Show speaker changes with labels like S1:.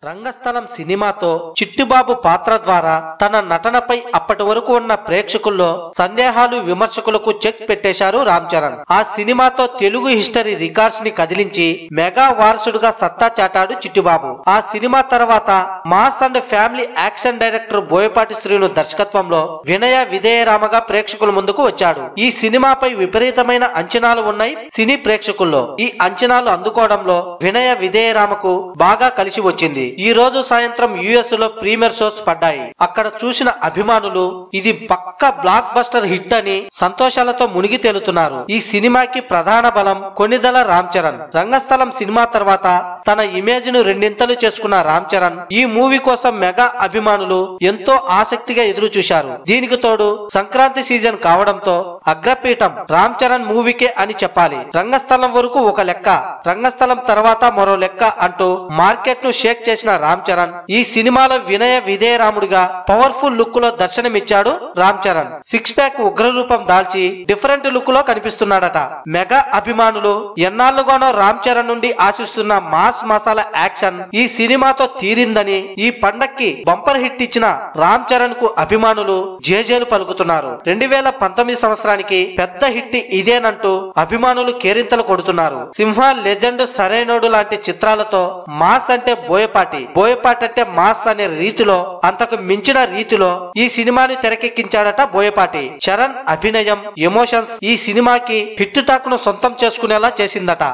S1: రంగస్థలం సినిమాతో చిట్టిబాబు పాత్ర ద్వారా తన నటనపై అప్పటి వరకు ఉన్న ప్రేక్షకుల్లో సందేహాలు విమర్శకులకు చెక్ పెట్టేశారు రామ్ చరణ్. ఆ సినిమాతో తెలుగు హిస్టరీ రికార్డ్స్ ని కదిలించి మెగా వారసుడుగా సత్తా చాటాడు చిట్టిబాబు. ఆ సినిమా తర్వాత mass and family action director Boyapati Srinu దర్శకత్వంలో వినయ విధేయరామగా ప్రేక్షకుల ముందుకు వచ్చాడు. ఈ సినిమాపై విపరీతమైన అంచనాలు ఉన్నాయి సినీ ప్రేక్షకుల్లో. ఈ అంచనాలు అందుకోవడంలో వినయ విధేయరామకు బాగా కలిసి వచ్చింది. ఈ రోజు సాయంత్రం యుఎస్ లో ప్రీమియర్ షోస్ పడ్డాయి. అక్కడ చూసిన అభిమానులు ఇది పక్క బ్లాక్ బస్టర్ హిట్ అని సంతోషాలతో మునిగి తేలుతున్నారు. ఈ సినిమాకి ప్రధాన బలం కొణిదెల రామ్ చరణ్. రంగస్థలం సినిమా తర్వాత తన ఇమేజ్ ను రెండింతలు చేసుకున్న రామ్ చరణ్ ఈ మూవీ కోసం మెగా అభిమానులు ఎంతో ఆసక్తిగా ఎదురు చూశారు. దీనికి తోడు సంక్రాంతి సీజన్ కావడంతో అగ్రపీఠం రామ్ చరణ్ మూవీకే అని చెప్పాలి. రంగస్థలం వరకు ఒక లెక్క, రంగస్థలం తర్వాత మరో లెక్క అంటూ మార్కెట్ ను షేక్ చేసిన రామ్ చరణ్ ఈ సినిమాలో వినయ విధేయరాముడిగా పవర్ఫుల్ లుక్ లో దర్శనమిచ్చాడు. రామ్ చరణ్ సిక్స్ ప్యాక్ ఉగ్ర రూపం దాల్చి డిఫరెంట్ లుక్ లో కనిపిస్తున్నాడట. మెగా అభిమానులు ఎన్నాళ్లుగానో రామ్ చరణ్ నుండి ఆశిస్తున్న మాస్ మసాలా యాక్షన్ ఈ సినిమాతో తీరిందని ఈ పండక్కి బంపర్ హిట్ ఇచ్చిన రామ్ చరణ్ కు అభిమానులు జేజేలు పలుకుతున్నారు. 2019 సంవత్సరానికి పెద్ద హిట్ ఇదేనంటూ అభిమానులు కేరింతలు కొడుతున్నారు. సింహ, లెజెండ్, సరైనోడు లాంటి చిత్రాలతో మాస్ అంటే బోయపాటి అంటే మాస్ అనే రీతిలో అంతకు మించిన రీతిలో ఈ సినిమాని తెరకెక్కించాడట బోయపాటి. చరణ్ అభినయం, ఎమోషన్స్ ఈ సినిమాకి హిట్ టాక్ ను సొంతం చేసుకునేలా చేసిందట.